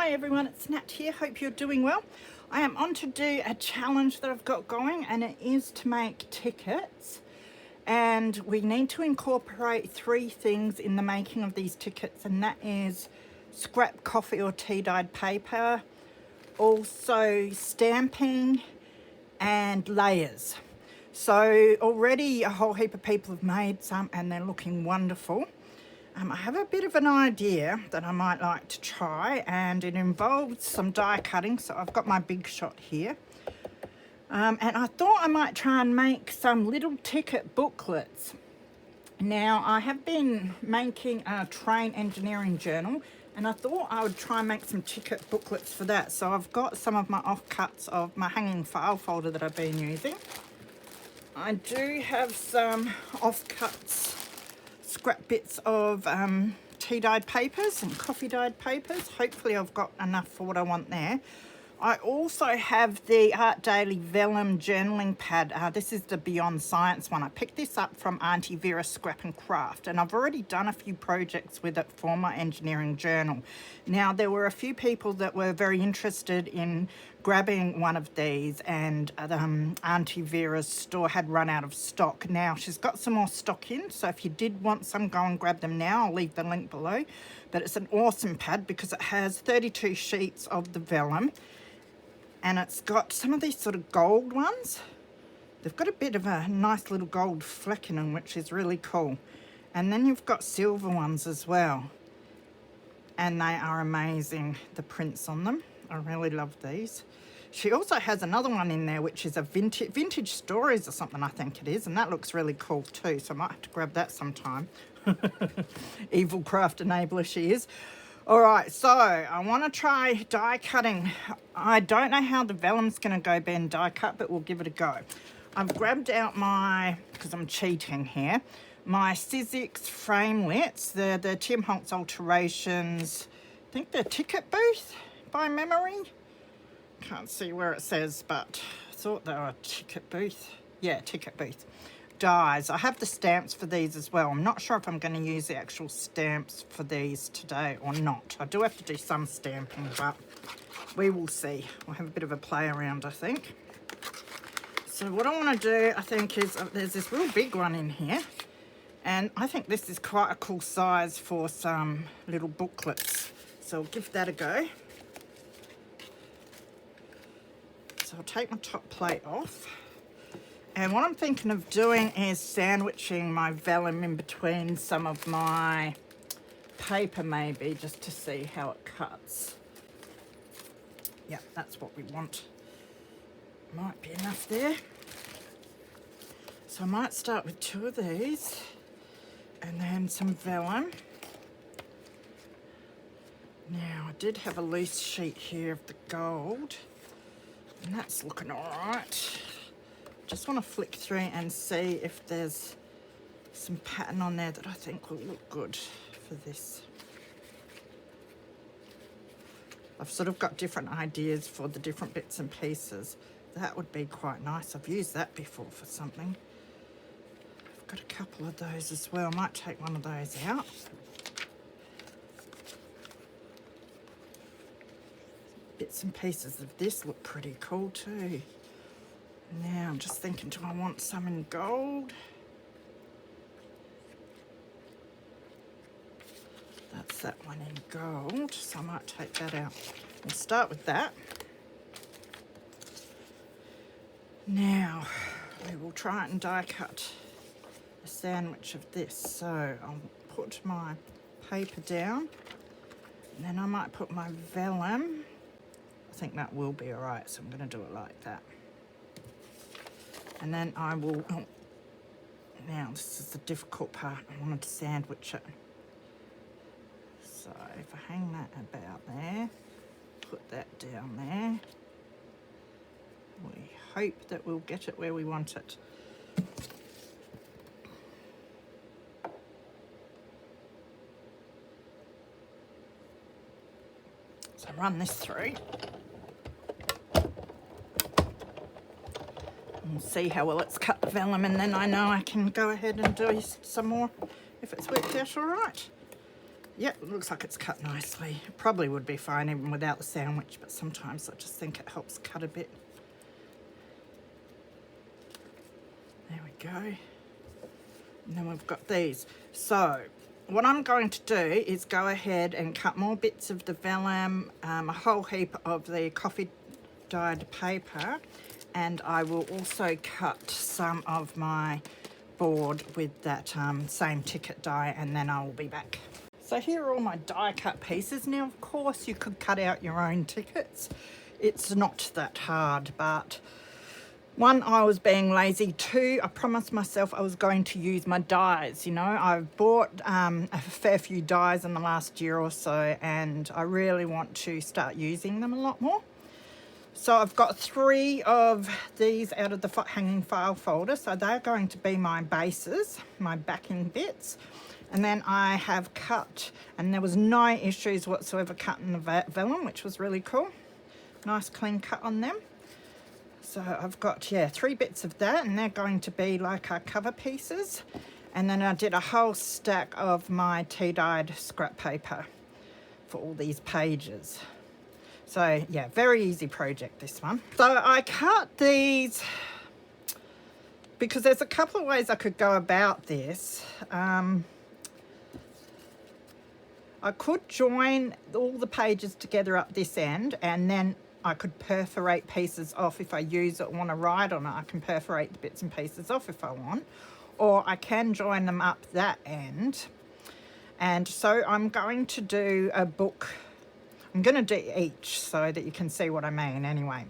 Hi everyone, it's Nat here. Hope you're doing well. I am on to do a challenge that I've got going, and it is to make tickets. And we need to incorporate 3 things in the making of these tickets, and that is scrap coffee or tea dyed paper, also stamping and layers. So already a whole heap of people have made some and they're looking wonderful. I have a bit of an idea that I might like to try, and it involves some die cutting. So I've got my big shot here. And I thought I might try and make some little ticket booklets. Now, I have been making a train engineering journal, and I thought I would try and make some ticket booklets for that. So I've got some of my offcuts of my hanging file folder that I've been using. I do have some offcuts, scrap bits of tea dyed papers and coffee dyed papers. Hopefully I've got enough for what I want there. I also have the Art Daily Vellum journaling pad. This is the Beyond Science one. I picked this up from Auntie Vera's Scrap and Craft, and I've already done a few projects with it for my engineering journal. Now, there were a few people that were very interested in grabbing one of these, and Auntie Vera's store had run out of stock. Now, she's got some more stock in, so if you did want some, go and grab them now. I'll leave the link below. But it's an awesome pad because it has 32 sheets of the vellum. And it's got some of these sort of gold ones. They've got a bit of a nice little gold fleck in them, which is really cool. And then you've got silver ones as well. And they are amazing, the prints on them. I really love these. She also has another one in there, which is a vintage stories or something, I think it is. And that looks really cool too, so I might have to grab that sometime. Evil craft enabler she is. All right, so I want to try die cutting. I don't know how the vellum's going to go being die cut, but we'll give it a go. I've grabbed out my, because I'm cheating here, my Sizzix framelits, the Tim Holtz Alterations, I think they're Ticket Booth by memory. Can't see where it says, but I thought they were Ticket Booth. Yeah, Ticket Booth. Dies. I have the stamps for these as well. I'm not sure if I'm going to use the actual stamps for these today or not. I do have to do some stamping, but we will see. We'll have a bit of a play around, I think. So what I want to do, I think, is there's this real big one in here, and I think this is quite a cool size for some little booklets. So I'll give that a go. So I'll take my top plate off. And what I'm thinking of doing is sandwiching my vellum in between some of my paper, maybe, just to see how it cuts. Yeah, that's what we want. Might be enough there. So I might start with 2 of these and then some vellum. Now, I did have a loose sheet here of the gold, and that's looking all right. Just want to flick through and see if there's some pattern on there that I think will look good for this. I've sort of got different ideas for the different bits and pieces. That would be quite nice. I've used that before for something. I've got a couple of those as well. I might take one of those out. Bits and pieces of this look pretty cool too. Now, I'm just thinking, do I want some in gold? That's that one in gold, so I might take that out. We'll start with that. Now, we will try and die cut a sandwich of this. So I'll put my paper down, and then I might put my vellum. I think that will be all right, so I'm going to do it like that. And then I will, now this is the difficult part, I wanted to sandwich it. So if I hang that about there, put that down there, we hope that we'll get it where we want it. So run this through. And see how well it's cut the vellum, and then I know I can go ahead and do some more if it's worked out all right. Yep, it looks like it's cut nicely. It probably would be fine even without the sandwich, but sometimes I just think it helps cut a bit. There we go. And then we've got these. So what I'm going to do is go ahead and cut more bits of the vellum, a whole heap of the coffee dyed paper, and I will also cut some of my board with that same ticket die, and then I will be back. So here are all my die cut pieces. Now of course you could cut out your own tickets. It's not that hard, but one, I was being lazy. Two, I promised myself I was going to use my dies. You know, I've bought a fair few dies in the last year or so, and I really want to start using them a lot more. So I've got 3 of these out of the hanging file folder. So they're going to be my bases, my backing bits. And then I have cut, and there was no issues whatsoever cutting the vellum, which was really cool. Nice clean cut on them. So I've got, yeah, 3 bits of that, and they're going to be like our cover pieces. And then I did a whole stack of my tea-dyed scrap paper for all these pages. So yeah, very easy project, this one. So I cut these because there's a couple of ways I could go about this. I could join all the pages together up this end, and then I could perforate pieces off if I use it or want to write on it. I can perforate the bits and pieces off if I want, or I can join them up that end. And so I'm going to do a book. I'm going to do each so that you can see what I mean anyway.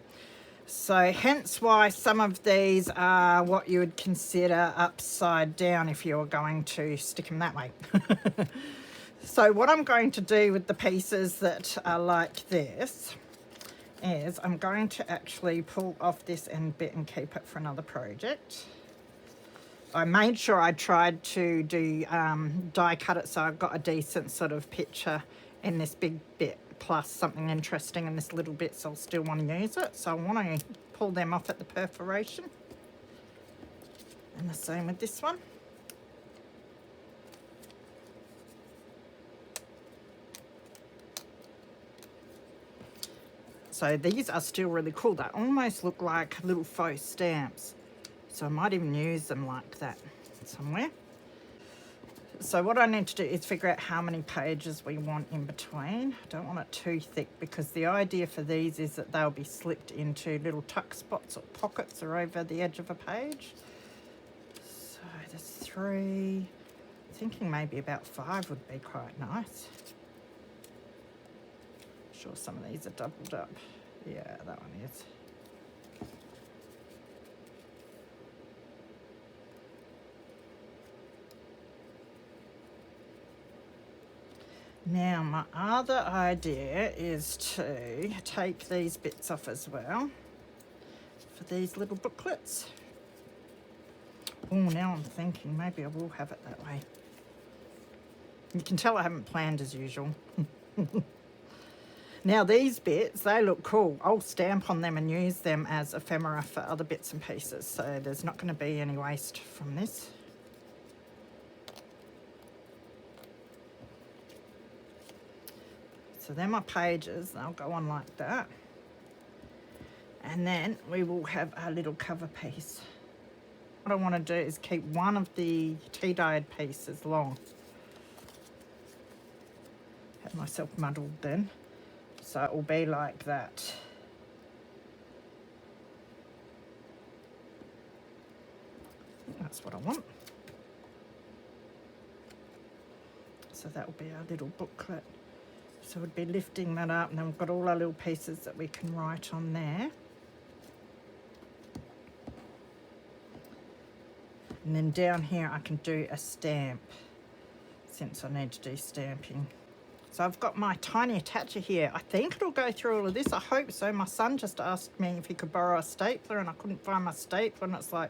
So hence why some of these are what you would consider upside down if you were going to stick them that way. So what I'm going to do with the pieces that are like this is I'm going to actually pull off this end bit and keep it for another project. I made sure I tried to do die cut it so I've got a decent sort of picture in this big bit plus something interesting in this little bit, so I'll still want to use it. So I want to pull them off at the perforation. And the same with this one. So these are still really cool. They almost look like little faux stamps. So I might even use them like that somewhere. So what I need to do is figure out how many pages we want in between. I don't want it too thick because the idea for these is that they'll be slipped into little tuck spots or pockets or over the edge of a page. So there's 3. Thinking maybe about 5 would be quite nice. Sure some of these are doubled up. Yeah, that one is. Now my other idea is to take these bits off as well for these little booklets. Oh, now I'm thinking maybe I will have it that way. You can tell I haven't planned as usual. Now these bits, they look cool. I'll stamp on them and use them as ephemera for other bits and pieces. So there's not going to be any waste from this. So they're my pages. They'll go on like that. And then we will have our little cover piece. What I want to do is keep one of the tea-dyed pieces long. Had myself muddled then. So it will be like that. That's what I want. So that will be our little booklet. So we'd be lifting that up, and then we've got all our little pieces that we can write on there. And then down here I can do a stamp, since I need to do stamping. So I've got my tiny attacher here. I think it'll go through all of this. I hope so. My son just asked me if he could borrow a stapler, and I couldn't find my stapler, and it's like,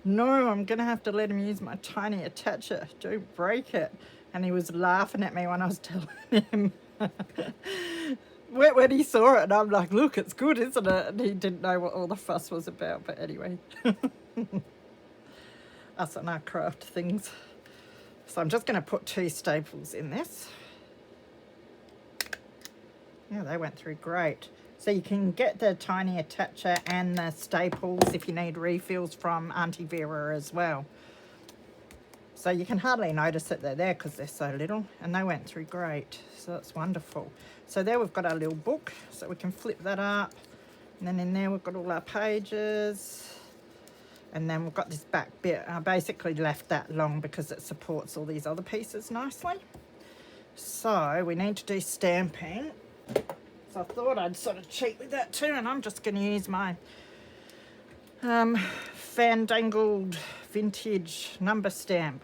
no, I'm going to have to let him use my tiny attacher. Don't break it. And he was laughing at me when I was telling him. When he saw it, and I'm like, look, it's good, isn't it? And he didn't know what all the fuss was about, but anyway. Us and our craft things. So I'm just going to put 2 staples in this. Yeah, they went through great. So you can get the tiny attacher and the staples if you need refills from Auntie Vera as well. So you can hardly notice that they're there because they're so little, and they went through great. So that's wonderful. So there we've got our little book, so we can flip that up. And then in there we've got all our pages. And then we've got this back bit. I basically left that long because it supports all these other pieces nicely. So we need to do stamping. So I thought I'd sort of cheat with that too, and I'm just going to use my fandangled vintage number stamp.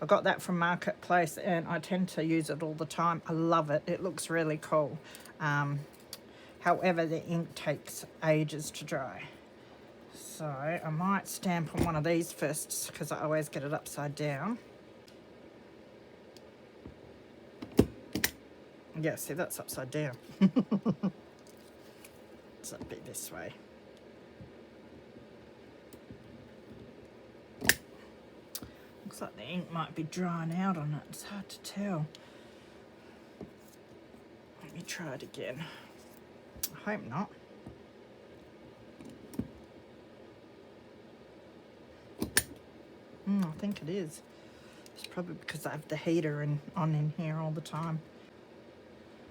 I got that from Marketplace and I tend to use it all the time. I love it. It looks really cool. However, the ink takes ages to dry. So I might stamp on one of these first because I always get it upside down. Yeah, see, that's upside down. So it'll be this way. Looks like the ink might be drying out on it. It's hard to tell. Let me try it again. I hope not. I think it is. It's probably because I have the heater on in here all the time.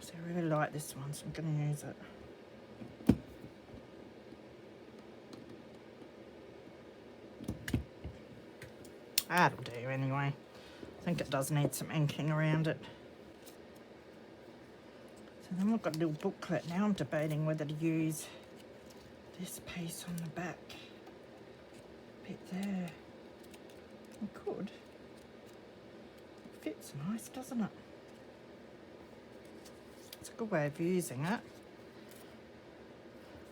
So I really like this one, so I'm going to use it. That'll do anyway. I think it does need some inking around it. So then we've got a little booklet. Now I'm debating whether to use this piece on the back bit there. I could. It fits nice, doesn't it? It's a good way of using it.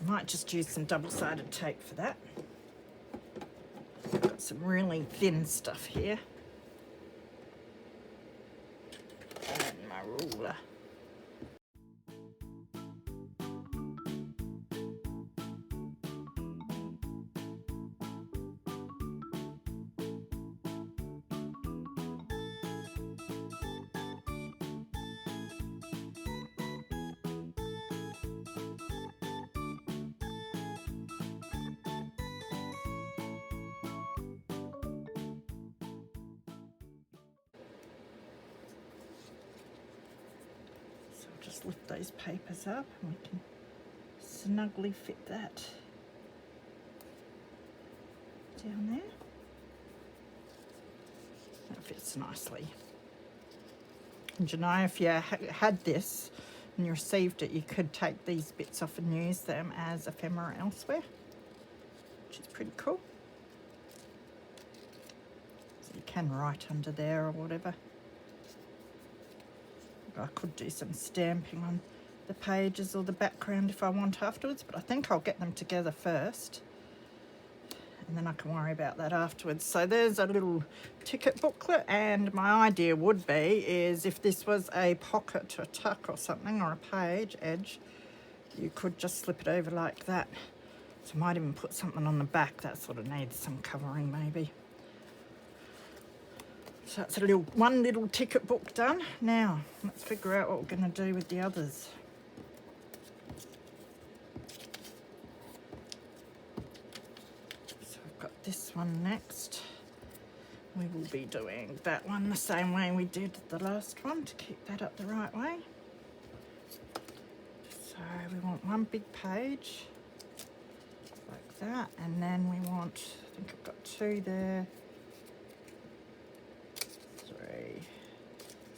I might just use some double-sided tape for that. I've got some really thin stuff here. And my ruler. Just lift those papers up and we can snugly fit that down there. That fits nicely. And you know, if you had this and you received it, you could take these bits off and use them as ephemera elsewhere, which is pretty cool. So you can write under there or whatever. I could do some stamping on the pages or the background if I want afterwards, but I think I'll get them together first and then I can worry about that afterwards. So there's a little ticket booklet, and my idea would be is if this was a pocket or tuck or something, or a page edge, you could just slip it over like that. So I might even put something on the back that sort of needs some covering maybe. So that's one little ticket book done. Now, let's figure out what we're going to do with the others. So we've got this one next. We will be doing that one the same way we did the last one to keep that up the right way. So we want one big page like that, and then we want, I think I've got two there.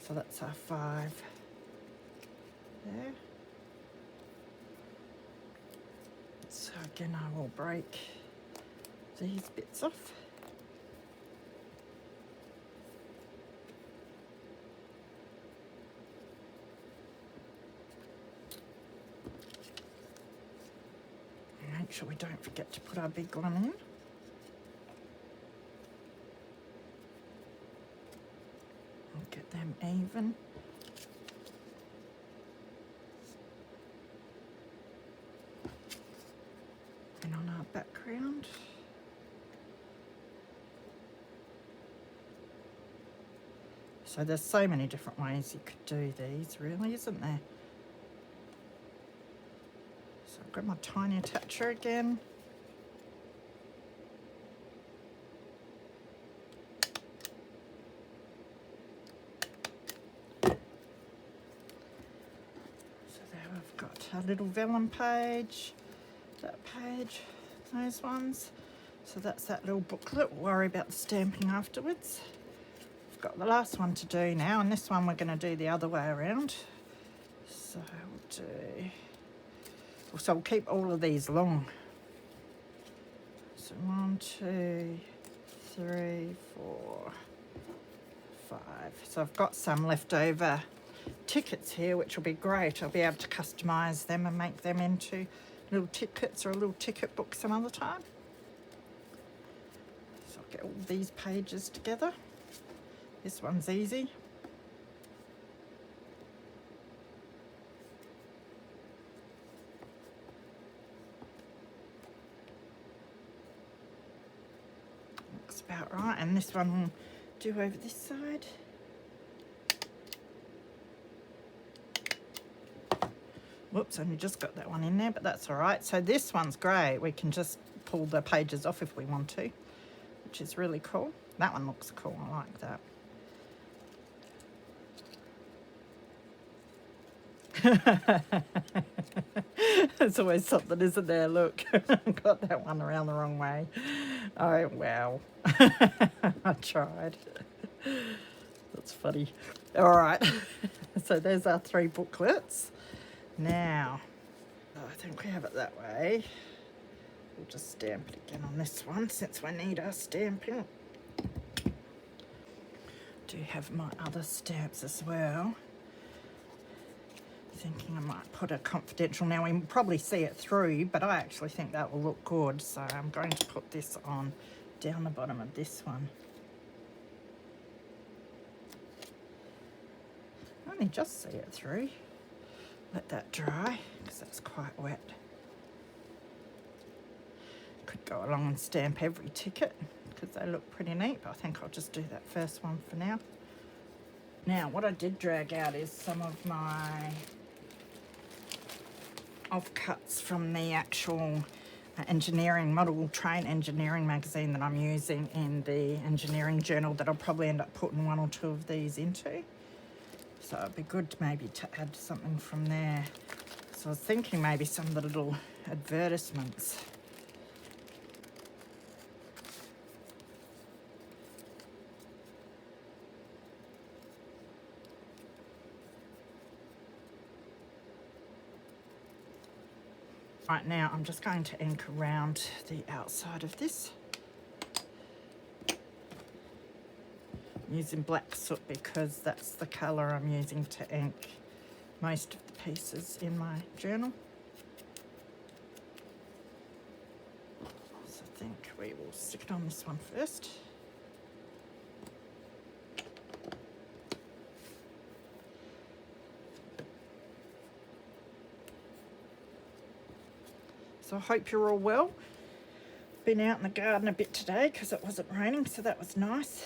So that's our 5 there. So again, I will break these bits off. And make sure we don't forget to put our big one in. Get them even. And on our background. So there's so many different ways you could do these, really, isn't there? Grab my tiny attacher again. So there we've got our little vellum page, that page, those ones. So that's that little booklet. We'll worry about the stamping afterwards. We've got the last one to do now, and this one we're going to do the other way around. So we'll keep all of these long. So 1, 2, 3, 4, 5. So I've got some leftover tickets here, which will be great. I'll be able to customise them and make them into little tickets or a little ticket book some other time. So I'll get all these pages together. This one's easy. Looks about right, and this one will do over this side. Whoops, only just got that one in there, but that's all right. So this one's great. We can just pull the pages off if we want to, which is really cool. That one looks cool. I like that. There's always something, isn't there? Look, got that one around the wrong way. Oh, wow. I tried. That's funny. All right. So there's our 3 booklets. Now, I think we have it that way. We'll just stamp it again on this one since we need our stamping. Do have my other stamps as well. Thinking I might put a confidential. Now we can probably see it through, but I actually think that will look good. So I'm going to put this on down the bottom of this one. Only just see it through. Let that dry because that's quite wet. Could go along and stamp every ticket because they look pretty neat, but I think I'll just do that first one for now. Now what I did drag out is some of my offcuts from the actual engineering model train engineering magazine that I'm using in the engineering journal that I'll probably end up putting 1 or 2 of these into. So it'd be good maybe to add something from there. So I was thinking maybe some of the little advertisements. Right now I'm just going to ink around the outside of this. I'm using black soot because that's the colour I'm using to ink most of the pieces in my journal. So I think we will stick it on this one first. So I hope you're all well. Been out in the garden a bit today because it wasn't raining, so that was nice.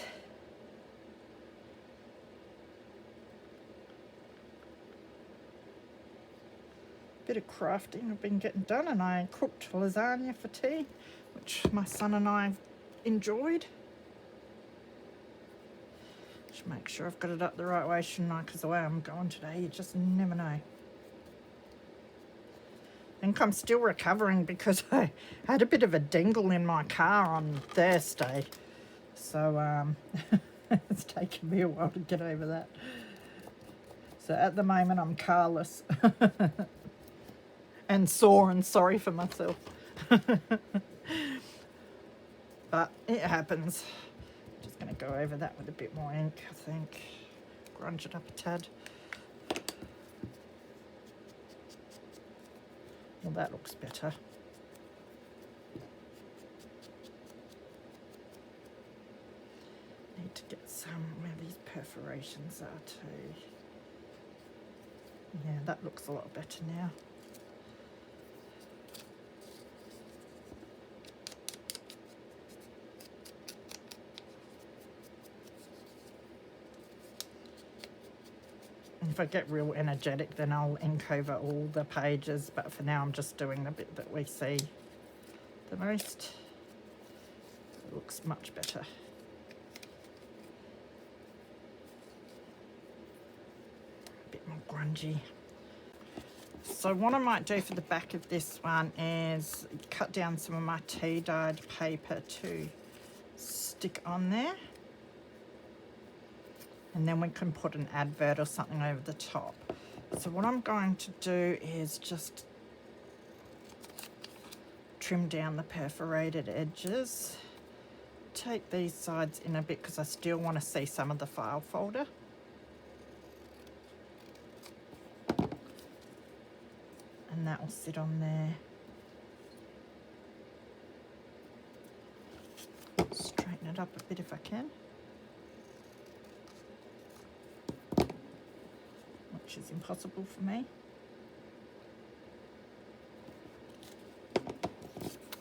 Bit of crafting I've been getting done, and I cooked lasagna for tea, which my son and I enjoyed. Should make sure I've got it up the right way, shouldn't I? Because the way I'm going today, you just never know. I think I'm still recovering because I had a bit of a dingle in my car on Thursday. So it's taken me a while to get over that. So at the moment I'm carless. And sore and sorry for myself. But it happens. Just going to go over that with a bit more ink, I think. Grunge it up a tad. Well, that looks better. Need to get some where these perforations are too. Yeah, that looks a lot better now. If I get real energetic, then I'll ink over all the pages, but for now I'm just doing the bit that we see the most. It looks much better. A bit more grungy. So what I might do for the back of this one is cut down some of my tea dyed paper to stick on there. And then we can put an advert or something over the top. So what I'm going to do is just trim down the perforated edges. Take these sides in a bit because I still want to see some of the file folder. And that will sit on there. Straighten it up a bit if I can. Which is impossible for me.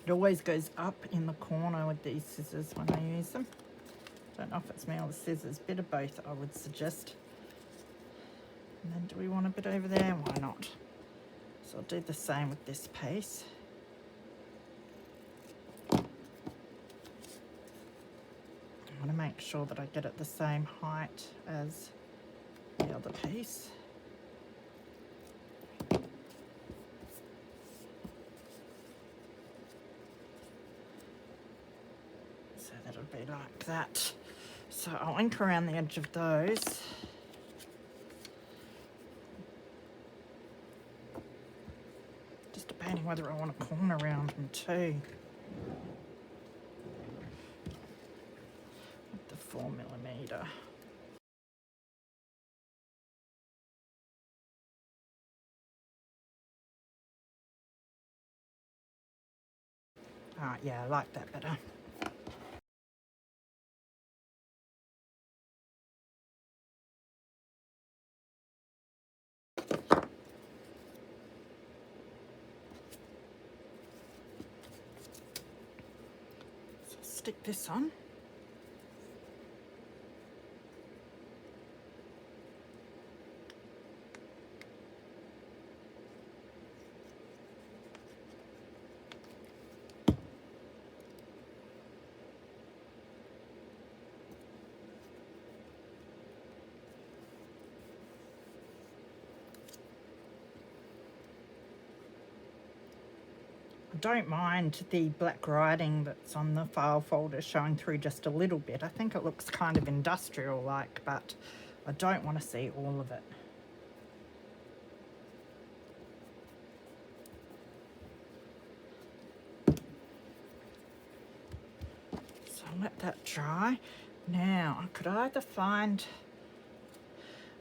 It always goes up in the corner with these scissors when I use them. Don't know if it's me or the scissors, bit of both I would suggest. And then do we want a bit over there? Why not? So I'll do the same with this piece. I want to make sure that I get it the same height as the other piece. So that'll be like that. So I'll ink around the edge of those. Just debating whether I want a corner around them too. With the 4mm. Alright, yeah, I like that better. So stick this on. I don't mind the black writing that's on the file folder showing through just a little bit. I think it looks kind of industrial like, but I don't want to see all of it. So I'll let that dry. Now I could either find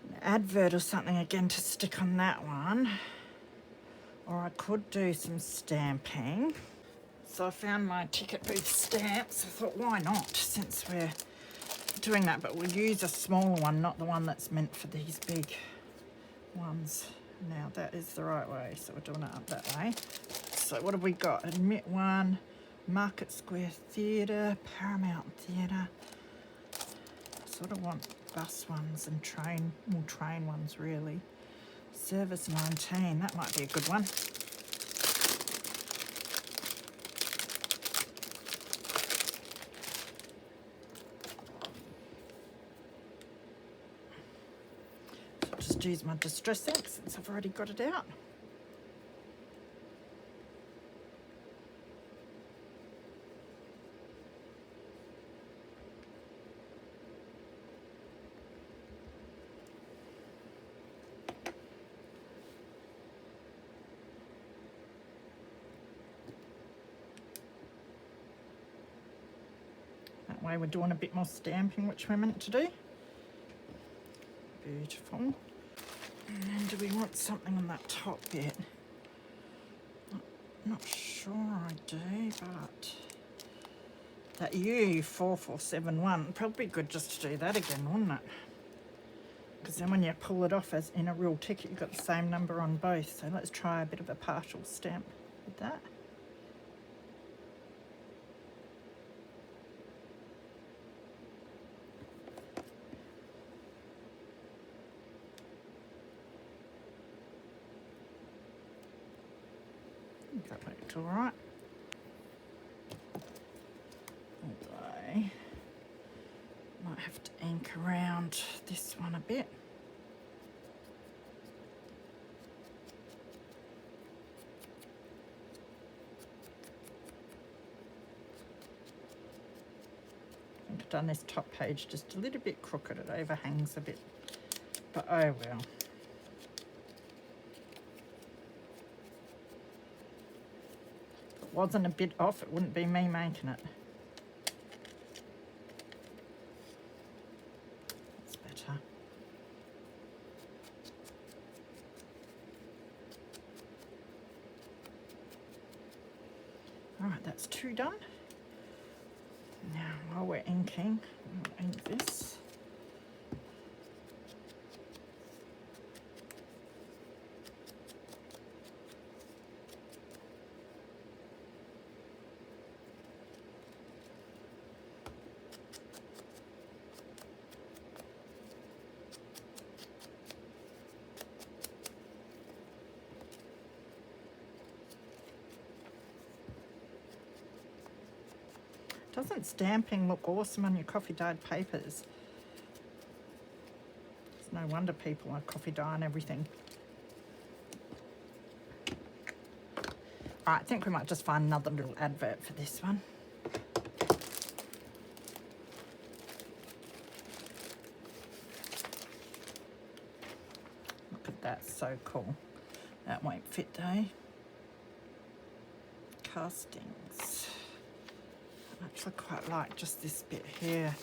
an advert or something again to stick on that one, or I could do some stamping. So I found my ticket booth stamps. I thought, why not, since we're doing that, but we'll use a smaller one, not the one that's meant for these big ones. Now that is the right way, so we're doing it up that way. So what have we got? Admit one, Market Square Theatre, Paramount Theatre. I sort of want bus ones and train ones really. Service 19, that might be a good one. So I'll just use my distress ink since I've already got it out. Way we're doing a bit more stamping, which we're meant to do. Beautiful. And then do we want something on that top bit? Not sure I do, but that U4471 probably good just to do that again, wouldn't it? Because then when you pull it off as in a real ticket, you've got the same number on both. So let's try a bit of a partial stamp with that. think that looked all right. Although, might have to ink around this one a bit. I think I've done this top page just a little bit crooked. It overhangs a bit, but oh well. If it wasn't a bit off, it wouldn't be me making it. That's better. All right, that's 2 done. Now, while we're inking, we'll ink this. Doesn't stamping look awesome on your coffee dyed papers? It's no wonder people are coffee dye and everything. All right, I think we might just find another little advert for this one. Look at that, so cool. That won't fit though. Castings. I actually quite like just this bit here.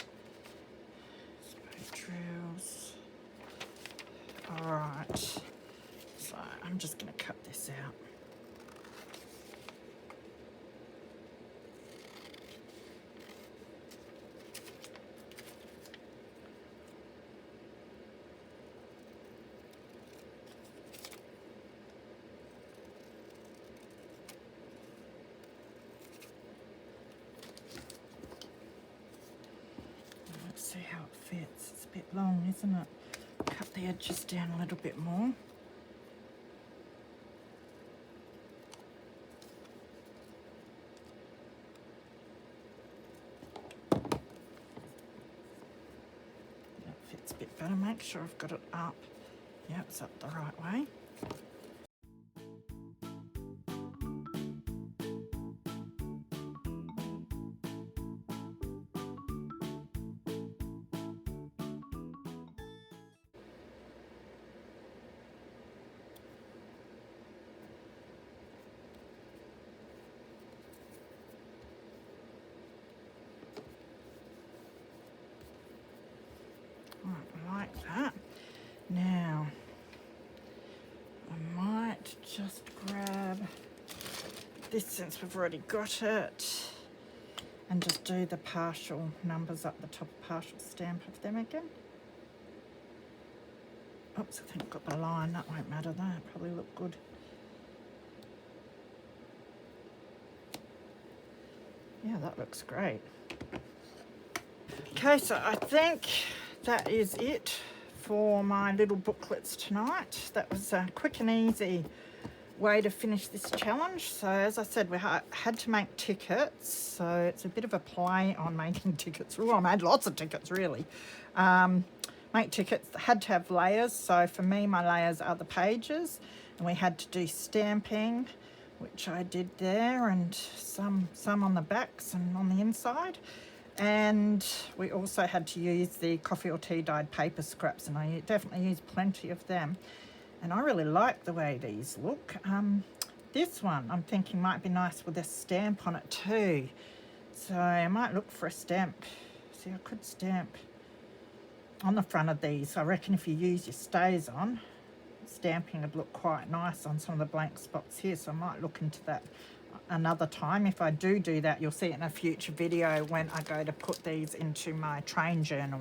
Spray drills. All right, so I'm just going to cut this out. See how it fits. It's a bit long, isn't it? Cut the edges down a little bit more. That fits a bit better. Make sure I've got it up. Yeah, it's up the right way. Like that. Now, I might just grab this since we've already got it and just do the partial numbers up the top, partial stamp of them again. Oops, I think I've got the line. That won't matter, that probably look good. Yeah, that looks great. Okay, so I think that is it for my little booklets tonight. That was a quick and easy way to finish this challenge. So as I said, we had to make tickets, so it's a bit of a play on making tickets. Well, I made lots of tickets really. Make tickets, had to have layers. So for me, my layers are the pages, and we had to do stamping, which I did there, and some on the backs and on the inside. And we also had to use the coffee or tea dyed paper scraps, and I definitely used plenty of them. And I really like the way these look. This one I'm thinking might be nice with a stamp on it too. So I might look for a stamp. See, I could stamp on the front of these. I reckon if you use your stays on, stamping would look quite nice on some of the blank spots here. So I might look into that another time. If I do that, you'll see it in a future video when I go to put these into my train journal.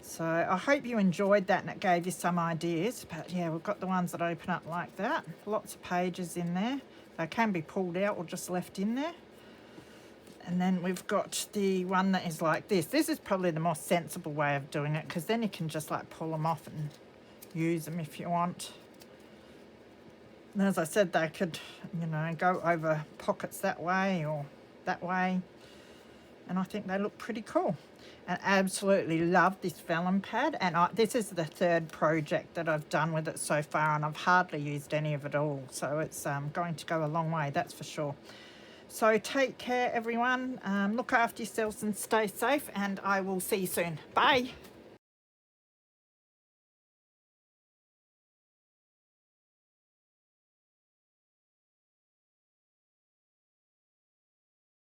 So I hope you enjoyed that and it gave you some ideas. But yeah, we've got the ones that open up like that. Lots of pages in there. They can be pulled out or just left in there. And then we've got the one that is like this. This is probably the more sensible way of doing it, because then you can just like pull them off and use them if you want. And as I said, they could, you know, go over pockets that way or that way. And I think they look pretty cool. And absolutely love this vellum pad. And this is the third project that I've done with it so far, and I've hardly used any of it all. So it's going to go a long way, that's for sure. So take care, everyone. Look after yourselves and stay safe, and I will see you soon. Bye.